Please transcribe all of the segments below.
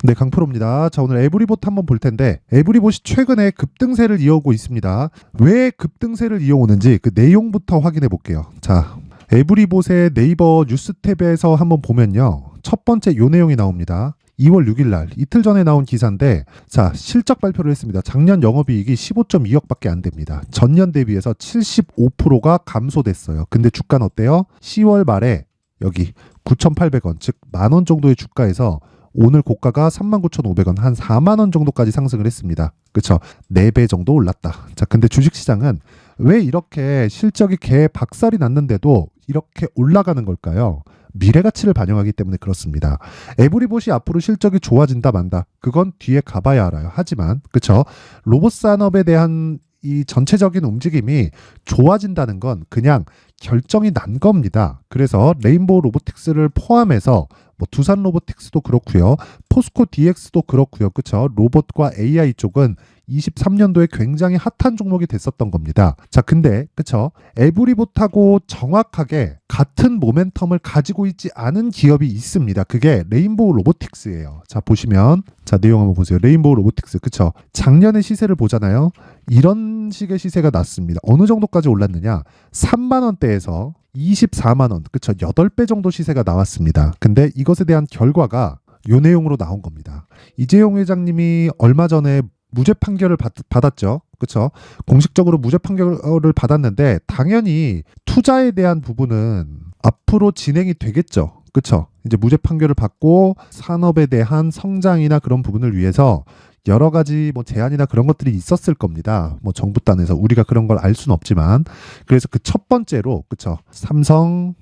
네, 강프로입니다. 자, 오늘 에브리봇 한번 볼 텐데 에브리봇이 최근에 급등세를 이어오고 있습니다. 왜 급등세를 이어오는지 그 내용부터 확인해 볼게요. 자, 에브리봇의 네이버 뉴스 탭에서 한번 보면요. 첫 번째 요 내용이 나옵니다. 2월 6일 날 이틀 전에 나온 기사인데 자, 실적 발표를 했습니다. 작년 영업이익이 15.2억밖에 안 됩니다. 전년 대비해서 75%가 감소됐어요. 근데 주가는 어때요? 10월 말에 여기 9,800원, 즉 만원 정도의 주가에서 오늘 고가가 39,500원, 한 4만원 정도까지 상승을 했습니다. 그쵸? 4배 정도 올랐다. 자, 근데 주식시장은 왜 이렇게 실적이 개 박살이 났는데도 이렇게 올라가는 걸까요? 미래 가치를 반영하기 때문에 그렇습니다. 에브리봇이 앞으로 실적이 좋아진다 만다. 그건 뒤에 가봐야 알아요. 하지만 그쵸? 로봇 산업에 대한 이 전체적인 움직임이 좋아진다는 건 그냥 결정이 난 겁니다. 그래서 레인보우 로보틱스를 포함해서 뭐 두산 로보틱스도 그렇고요. 포스코 DX도 그렇고요. 그쵸? 로봇과 AI 쪽은 23년도에 굉장히 핫한 종목이 됐었던 겁니다. 자, 근데 그쵸? 에브리봇하고 정확하게 같은 모멘텀을 가지고 있지 않은 기업이 있습니다. 그게 레인보우 로보틱스예요. 자, 보시면 자, 내용 한번 보세요. 레인보우 로보틱스. 그쵸? 작년의 시세를 보잖아요. 이런 식의 시세가 났습니다. 어느 정도까지 올랐느냐? 3만 원대에서 24만 원. 그쵸? 8배 정도 시세가 나왔습니다. 근데 이것에 대한 결과가 요 내용으로 나온 겁니다. 이재용 회장님이 얼마 전에 무죄 판결을 받았죠. 그쵸? 공식적으로 무죄 판결을 받았는데 당연히 투자에 대한 부분은 앞으로 진행이 되겠죠. 그쵸? 이제 무죄 판결을 받고 산업에 대한 성장이나 그런 부분을 위해서 여러 가지 뭐 제안이나 그런 것들이 있었을 겁니다. 뭐 정부 단에서 우리가 그런 걸 알 수는 없지만 그래서 그 첫 번째로 그쵸? 삼성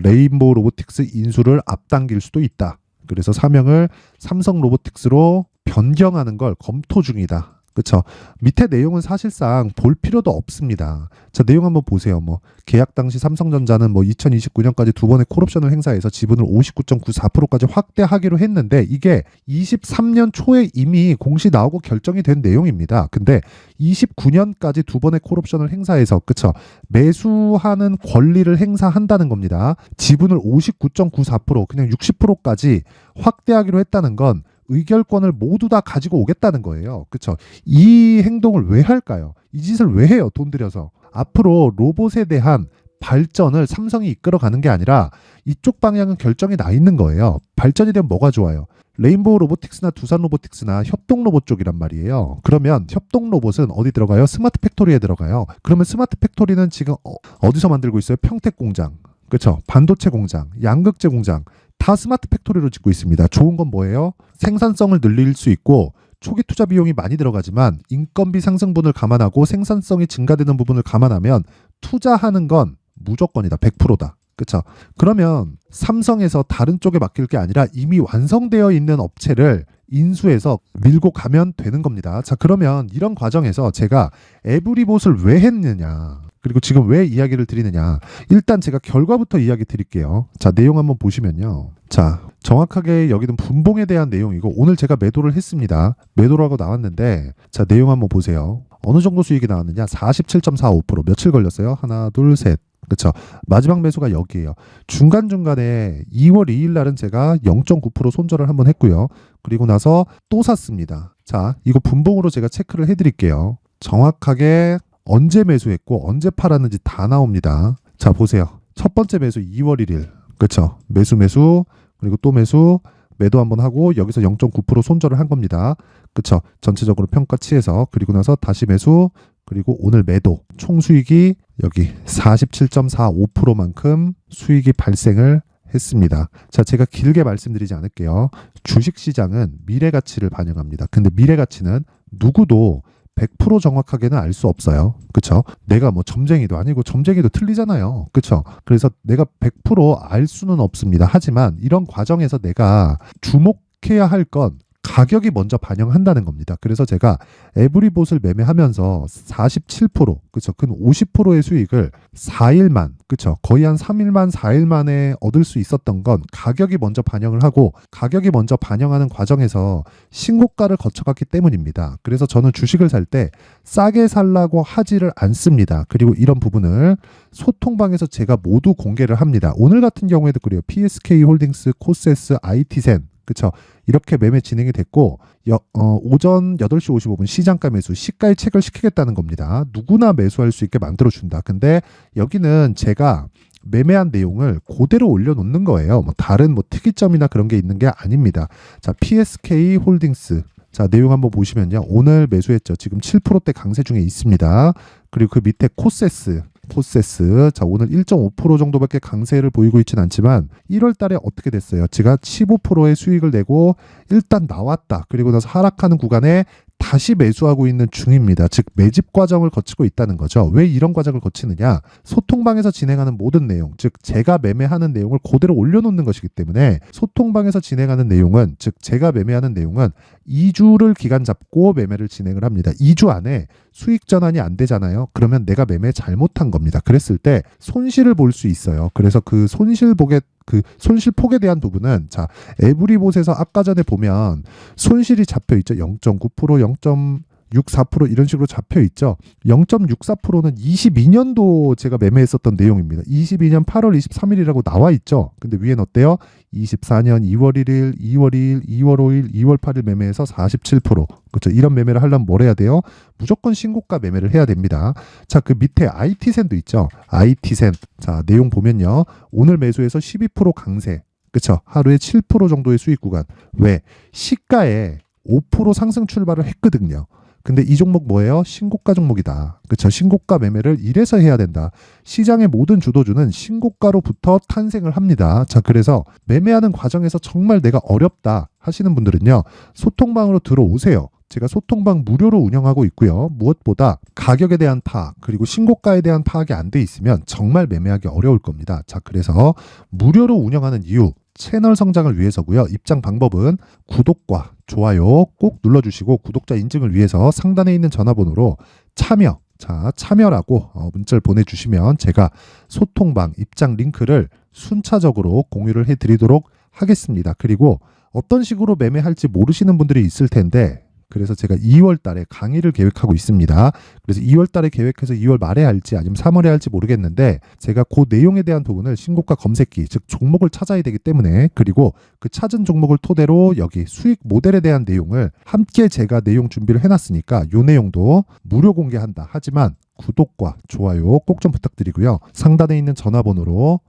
레인보우 로보틱스 인수를 앞당길 수도 있다. 그래서 사명을 삼성 로보틱스로 변경하는 걸 검토 중이다. 그쵸? 밑에 내용은 사실상 볼 필요도 없습니다. 자, 내용 한번 보세요. 뭐 계약 당시 삼성전자는 뭐 2029년까지 두 번의 콜옵션을 행사해서 지분을 59.94%까지 확대하기로 했는데 이게 23년 초에 이미 공시 나오고 결정이 된 내용입니다. 근데 29년까지 두 번의 콜옵션을 행사해서 그쵸? 매수하는 권리를 행사한다는 겁니다. 지분을 59.94% 그냥 60%까지 확대하기로 했다는 건 의결권을 모두 다 가지고 오겠다는 거예요. 그쵸? 이 행동을 왜 할까요? 이 짓을 왜 해요? 돈 들여서. 앞으로 로봇에 대한 발전을 삼성이 이끌어가는 게 아니라 이쪽 방향은 결정이 나 있는 거예요. 발전이 되면 뭐가 좋아요? 레인보우 로보틱스나 두산 로보틱스나 협동 로봇 쪽이란 말이에요. 그러면 협동 로봇은 어디 들어가요? 스마트 팩토리에 들어가요. 그러면 스마트 팩토리는 지금 어디서 만들고 있어요? 평택 공장, 그쵸? 반도체 공장, 양극재 공장 다 스마트 팩토리로 짓고 있습니다. 좋은 건 뭐예요? 생산성을 늘릴 수 있고 초기 투자 비용이 많이 들어가지만 인건비 상승분을 감안하고 생산성이 증가되는 부분을 감안하면 투자하는 건 무조건이다. 100%다. 그쵸? 그러면 삼성에서 다른 쪽에 맡길 게 아니라 이미 완성되어 있는 업체를 인수해서 밀고 가면 되는 겁니다. 자, 그러면 이런 과정에서 제가 에브리봇을 왜 했느냐? 그리고 지금 왜 이야기를 드리느냐. 일단 제가 결과부터 이야기 드릴게요. 자, 내용 한번 보시면요. 자, 정확하게 여기는 분봉에 대한 내용이고 오늘 제가 매도를 했습니다. 매도를 하고 나왔는데 자, 내용 한번 보세요. 어느 정도 수익이 나왔느냐. 47.45%. 며칠 걸렸어요? 하나, 둘, 셋. 그쵸? 마지막 매수가 여기에요. 중간중간에 2월 2일 날은 제가 0.9% 손절을 한번 했고요. 그리고 나서 또 샀습니다. 자, 이거 분봉으로 제가 체크를 해드릴게요. 정확하게 언제 매수했고 언제 팔았는지 다 나옵니다. 자, 보세요. 첫 번째 매수 2월 1일. 그쵸? 매수 그리고 또 매도 한번 하고 여기서 0.9% 손절을 한 겁니다. 그쵸? 전체적으로 평가치에서 그리고 나서 다시 매수 그리고 오늘 매도 총 수익이 여기 47.45%만큼 수익이 발생을 했습니다. 자, 제가 길게 말씀드리지 않을게요. 주식시장은 미래가치를 반영합니다. 근데 미래가치는 누구도 100% 정확하게는 알 수 없어요. 그쵸? 내가 뭐 점쟁이도 아니고 점쟁이도 틀리잖아요. 그쵸? 그래서 내가 100% 알 수는 없습니다. 하지만 이런 과정에서 내가 주목해야 할 건 가격이 먼저 반영한다는 겁니다. 그래서 제가 에브리봇을 매매하면서 47%, 그쵸? 근 50%의 수익을 4일만, 그쵸? 거의 한 3일만, 4일 만에 얻을 수 있었던 건 가격이 먼저 반영을 하고 가격이 먼저 반영하는 과정에서 신고가를 거쳐갔기 때문입니다. 그래서 저는 주식을 살 때 싸게 살라고 하지를 않습니다. 그리고 이런 부분을 소통방에서 제가 모두 공개를 합니다. 오늘 같은 경우에도 그래요. PSK 홀딩스, 코스에스, IT센 그쵸? 이렇게 매매 진행이 됐고 오전 8시 55분 시장가 매수, 시가에 체결시키겠다는 겁니다. 누구나 매수할 수 있게 만들어준다. 근데 여기는 제가 매매한 내용을 그대로 올려놓는 거예요. 뭐 다른 뭐 특이점이나 그런 게 있는 게 아닙니다. 자, PSK 홀딩스. 자, 내용 한번 보시면요. 오늘 매수했죠. 지금 7%대 강세 중에 있습니다. 그리고 그 밑에 코세스. 자, 오늘 1.5% 정도밖에 강세를 보이고 있지는 않지만 1월 달에 어떻게 됐어요? 제가 15%의 수익을 내고 일단 나왔다. 그리고 나서 하락하는 구간에 다시 매수하고 있는 중입니다. 즉 매집 과정을 거치고 있다는 거죠. 왜 이런 과정을 거치느냐? 소통방에서 진행하는 모든 내용, 즉 제가 매매하는 내용을 그대로 올려놓는 것이기 때문에 소통방에서 진행하는 내용은, 즉 제가 매매하는 내용은 2주를 기간 잡고 매매를 진행을 합니다. 2주 안에 수익 전환이 안 되잖아요. 그러면 내가 매매 잘못한 겁니다. 그랬을 때 손실을 볼 수 있어요. 그래서 그 손실폭에 대한 부분은, 자, 에브리봇에서 아까 전에 보면 손실이 잡혀 있죠. 0.9%, 0.64% 이런 식으로 잡혀 있죠. 0.64%는 22년도 제가 매매했었던 내용입니다. 22년 8월 23일이라고 나와 있죠. 근데 위엔 어때요? 24년 2월 1일, 2월 2일, 2월 5일, 2월 8일 매매해서 47%. 그렇죠. 이런 매매를 하려면 뭘 해야 돼요? 무조건 신고가 매매를 해야 됩니다. 자, 그 밑에 IT센도 있죠. IT센. 자, 내용 보면요. 오늘 매수해서 12% 강세. 그렇죠. 하루에 7% 정도의 수익 구간. 왜? 시가에 5% 상승 출발을 했거든요. 근데 이 종목 뭐예요? 신고가 종목이다. 그렇죠. 신고가 매매를 이래서 해야 된다. 시장의 모든 주도주는 신고가로부터 탄생을 합니다. 자, 그래서 매매하는 과정에서 정말 내가 어렵다 하시는 분들은요, 소통방으로 들어오세요. 제가 소통방 무료로 운영하고 있고요. 무엇보다 가격에 대한 파악, 그리고 신고가에 대한 파악이 안 돼 있으면 정말 매매하기 어려울 겁니다. 자, 그래서 무료로 운영하는 이유, 채널 성장을 위해서고요. 입장 방법은 구독과 좋아요 꼭 눌러주시고, 구독자 인증을 위해서 상단에 있는 전화번호로 참여라고 문자를 보내주시면 제가 소통방 입장 링크를 순차적으로 공유를 해드리도록 하겠습니다. 그리고 어떤 식으로 매매할지 모르시는 분들이 있을 텐데, 그래서 제가 2월 달에 강의를 계획하고 있습니다. 그래서 2월 달에 계획해서 2월 말에 할지 아니면 3월에 할지 모르겠는데, 제가 그 내용에 대한 부분을 신고가 검색기, 즉 종목을 찾아야 되기 때문에, 그리고 그 찾은 종목을 토대로 여기 수익 모델에 대한 내용을 함께 제가 내용 준비를 해놨으니까 이 내용도 무료 공개한다. 하지만 구독과 좋아요 꼭 좀 부탁드리고요. 상단에 있는 전화번호로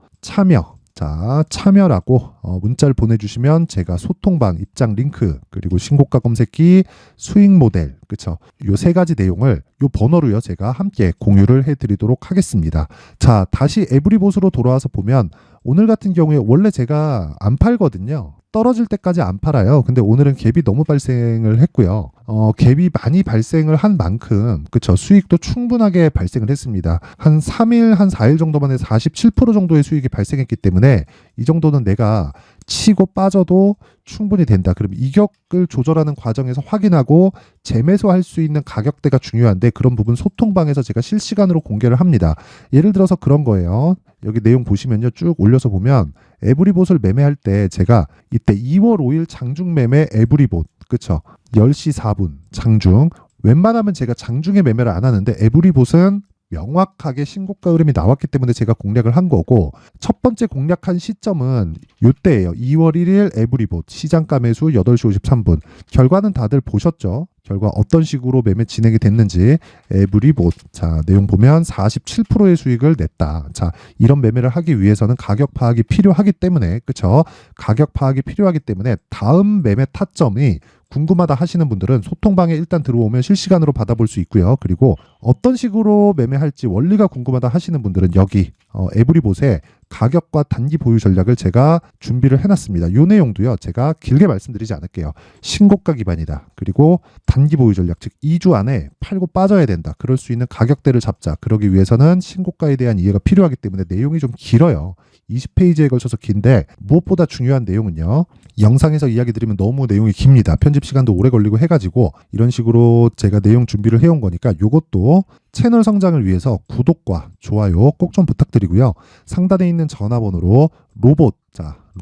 참여라고 문자를 보내주시면 제가 소통방 입장 링크, 그리고 신고가 검색기, 수익 모델, 그쵸, 요 세 가지 내용을 요 번호로요 제가 함께 공유를 해드리도록 하겠습니다. 자, 다시 에브리봇으로 돌아와서 보면 오늘 같은 경우에 원래 제가 안 팔거든요. 떨어질 때까지 안 팔아요. 근데 오늘은 갭이 너무 발생을 했고요. 갭이 많이 발생을 한 만큼, 그쵸, 수익도 충분하게 발생을 했습니다. 한 3일, 한 4일 정도 만에 47% 정도의 수익이 발생했기 때문에 이 정도는 내가 치고 빠져도 충분히 된다. 그럼 이격을 조절하는 과정에서 확인하고 재매수할 수 있는 가격대가 중요한데, 그런 부분 소통방에서 제가 실시간으로 공개를 합니다. 예를 들어서 그런 거예요. 여기 내용 보시면요, 쭉 올려서 보면 에브리봇을 매매할 때 제가 이때 2월 5일 장중 매매 에브리봇, 그쵸, 10시 4분 장중, 웬만하면 제가 장중에 매매를 안 하는데 에브리봇은 명확하게 신고가 흐름이 나왔기 때문에 제가 공략을 한 거고, 첫 번째 공략한 시점은 이때예요. 2월 1일 에브리봇 시장가 매수 8시 53분. 결과는 다들 보셨죠? 결과 어떤 식으로 매매 진행이 됐는지. 에브리봇, 자, 내용 보면 47%의 수익을 냈다. 자, 이런 매매를 하기 위해서는 가격 파악이 필요하기 때문에, 그쵸, 가격 파악이 필요하기 때문에 다음 매매 타점이 궁금하다 하시는 분들은 소통방에 일단 들어오면 실시간으로 받아볼 수 있고요. 그리고 어떤 식으로 매매할지 원리가 궁금하다 하시는 분들은 여기 에브리봇에 가격과 단기 보유 전략을 제가 준비를 해놨습니다. 이 내용도요, 제가 길게 말씀드리지 않을게요. 신고가 기반이다. 그리고 단기 보유 전략, 즉 2주 안에 팔고 빠져야 된다. 그럴 수 있는 가격대를 잡자. 그러기 위해서는 신고가에 대한 이해가 필요하기 때문에 내용이 좀 길어요. 20페이지에 걸쳐서 긴데, 무엇보다 중요한 내용은요, 영상에서 이야기 드리면 너무 내용이 깁니다. 편집 시간도 오래 걸리고 해가지고 이런 식으로 제가 내용 준비를 해온 거니까 요것도 채널 성장을 위해서 구독과 좋아요 꼭 좀 부탁드리고요. 상단에 있는 전화번호로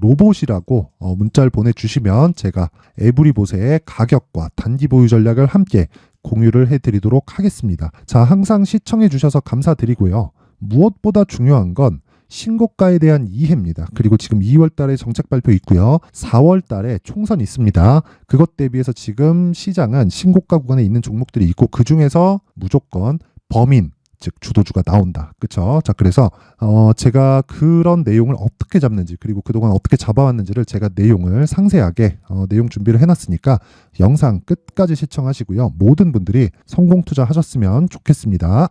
로봇이라고 문자를 보내주시면 제가 에브리봇의 가격과 단기 보유 전략을 함께 공유를 해드리도록 하겠습니다. 자, 항상 시청해 주셔서 감사드리고요. 무엇보다 중요한 건 신고가에 대한 이해입니다. 그리고 지금 2월 달에 정책 발표 있고요. 4월 달에 총선 있습니다. 그것 대비해서 지금 시장은 신고가 구간에 있는 종목들이 있고 그 중에서 무조건 범인 즉 주도주가 나온다. 그렇죠? 자, 그래서 제가 그런 내용을 어떻게 잡는지 그리고 그동안 어떻게 잡아왔는지를 제가 내용을 상세하게 내용 준비를 해놨으니까 영상 끝까지 시청하시고요. 모든 분들이 성공 투자하셨으면 좋겠습니다.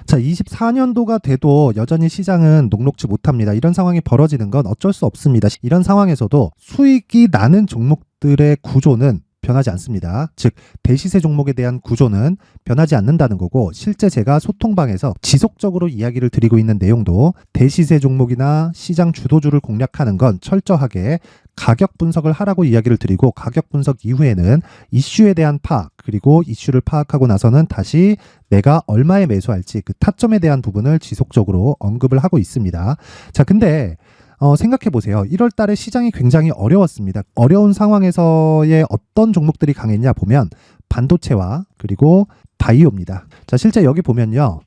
자, 24년도가 돼도 여전히 시장은 녹록지 못합니다. 이런 상황이 벌어지는 건 어쩔 수 없습니다. 이런 상황에서도 수익이 나는 종목들의 구조는 변하지 않습니다. 즉 대시세 종목에 대한 구조는 변하지 않는다는 거고 실제 제가 소통방에서 지속적으로 이야기를 드리고 있는 내용도 대시세 종목이나 시장 주도주를 공략하는 건 철저하게 가격 분석을 하라고 이야기를 드리고 가격 분석 이후에는 이슈에 대한 파악 그리고 이슈를 파악하고 나서는 다시 내가 얼마에 매수할지 그 타점에 대한 부분을 지속적으로 언급을 하고 있습니다. 자, 근데 생각해 보세요. 1월 달에 시장이 굉장히 어려웠습니다. 어려운 상황에서의 어떤 종목들이 강했냐 보면 반도체와 그리고 바이오입니다. 자, 실제 여기 보면요.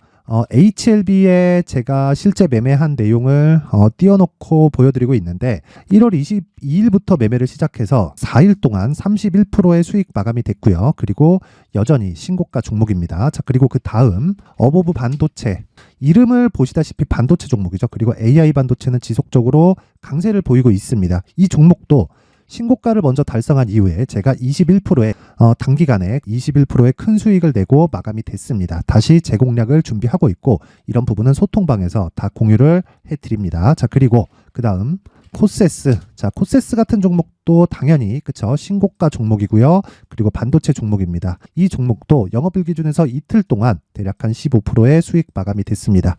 HLB에 제가 실제 매매한 내용을 띄워놓고 보여드리고 있는데 1월 22일부터 매매를 시작해서 4일 동안 31%의 수익 마감이 됐고요. 그리고 여전히 신고가 종목입니다. 자, 그리고 그 다음 어보브 반도체 이름을 보시다시피 반도체 종목이죠. 그리고 AI 반도체는 지속적으로 강세를 보이고 있습니다. 이 종목도 신고가를 먼저 달성한 이후에 제가 21%의 단기간에 21%의 큰 수익을 내고 마감이 됐습니다. 다시 재공략을 준비하고 있고 이런 부분은 소통방에서 다 공유를 해드립니다. 자, 그리고 그 다음 코세스. 자, 코세스 같은 종목도 당연히 그쵸 신고가 종목이고요. 그리고 반도체 종목입니다. 이 종목도 영업일 기준에서 이틀 동안 대략 한 15%의 수익 마감이 됐습니다.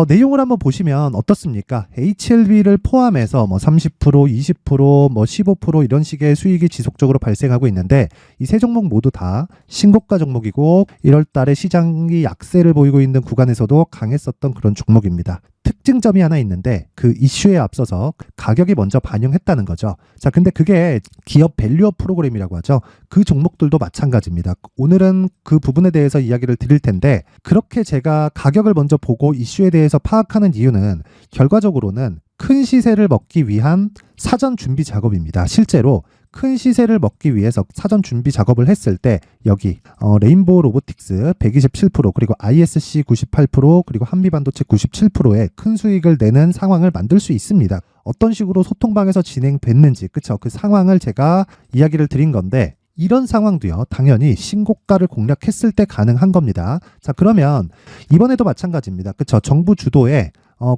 내용을 한번 보시면 어떻습니까? HLB를 포함해서 뭐 30%, 20%, 뭐 15% 이런 식의 수익이 지속적으로 발생하고 있는데 이 세 종목 모두 다 신고가 종목이고 1월 달에 시장이 약세를 보이고 있는 구간에서도 강했었던 그런 종목입니다. 특징점이 하나 있는데 그 이슈에 앞서서 가격이 먼저 반영했다는 거죠. 자, 근데 그게 기업 밸류업 프로그램이라고 하죠. 그 종목들도 마찬가지입니다. 오늘은 그 부분에 대해서 이야기를 드릴 텐데 그렇게 제가 가격을 먼저 보고 이슈에 대해서 파악하는 이유는 결과적으로는 큰 시세를 먹기 위한 사전 준비 작업입니다. 실제로 큰 시세를 먹기 위해서 사전 준비 작업을 했을 때 여기 레인보우 로보틱스 127% 그리고 ISC 98% 그리고 한미반도체 97%의 큰 수익을 내는 상황을 만들 수 있습니다. 어떤 식으로 소통방에서 진행됐는지 그쵸? 그 상황을 제가 이야기를 드린 건데 이런 상황도요 당연히 신고가를 공략했을 때 가능한 겁니다. 자, 그러면 이번에도 마찬가지입니다. 그쵸? 정부 주도의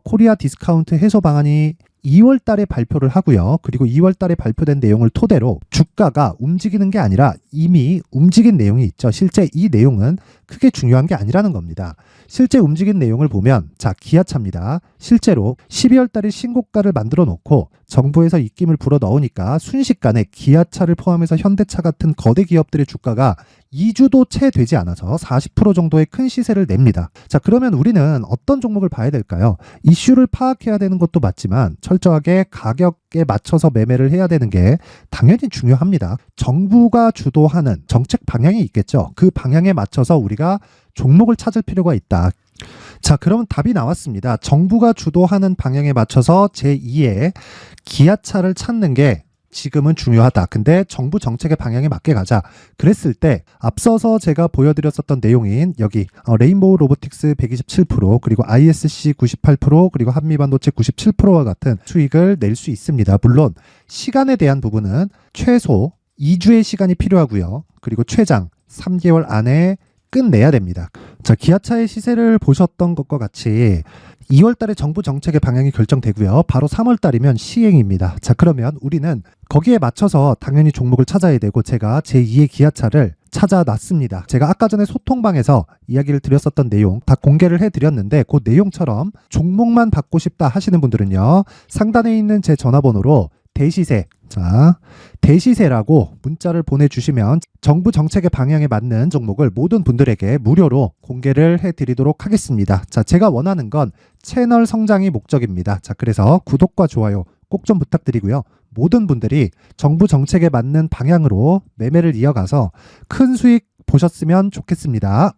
코리아 디스카운트 해소 방안이 2월 달에 발표를 하고요. 그리고 2월 달에 발표된 내용을 토대로 주가가 움직이는 게 아니라 이미 움직인 내용이 있죠. 실제 이 내용은 크게 중요한 게 아니라는 겁니다. 실제 움직인 내용을 보면 자, 기아차입니다. 실제로 12월 달에 신고가를 만들어 놓고 정부에서 입김을 불어 넣으니까 순식간에 기아차를 포함해서 현대차 같은 거대 기업들의 주가가 2주도 채 되지 않아서 40% 정도의 큰 시세를 냅니다. 자, 그러면 우리는 어떤 종목을 봐야 될까요? 이슈를 파악해야 되는 것도 맞지만 철저하게 가격에 맞춰서 매매를 해야 되는 게 당연히 중요합니다. 정부가 주도하는 정책 방향이 있겠죠. 그 방향에 맞춰서 우리가 종목을 찾을 필요가 있다. 자, 그러면 답이 나왔습니다. 정부가 주도하는 방향에 맞춰서 제2의 기아차를 찾는 게 지금은 중요하다. 근데 정부 정책의 방향에 맞게 가자. 그랬을 때 앞서서 제가 보여드렸었던 내용인 여기 레인보우 로보틱스 127% 그리고 ISC 98% 그리고 한미반도체 97%와 같은 수익을 낼 수 있습니다. 물론 시간에 대한 부분은 최소 2주의 시간이 필요하고요. 그리고 최장 3개월 안에 끝내야 됩니다. 자, 기아차의 시세를 보셨던 것과 같이 2월 달에 정부 정책의 방향이 결정되고요. 바로 3월 달이면 시행입니다. 자, 그러면 우리는 거기에 맞춰서 당연히 종목을 찾아야 되고 제가 제2의 기아차를 찾아놨습니다. 제가 아까 전에 소통방에서 이야기를 드렸었던 내용 다 공개를 해드렸는데 그 내용처럼 종목만 받고 싶다 하시는 분들은요. 상단에 있는 제 전화번호로 대시세, 자, 대시세라고 문자를 보내주시면 정부 정책의 방향에 맞는 종목을 모든 분들에게 무료로 공개를 해드리도록 하겠습니다. 자, 제가 원하는 건 채널 성장이 목적입니다. 자, 그래서 구독과 좋아요 꼭 좀 부탁드리고요. 모든 분들이 정부 정책에 맞는 방향으로 매매를 이어가서 큰 수익 보셨으면 좋겠습니다.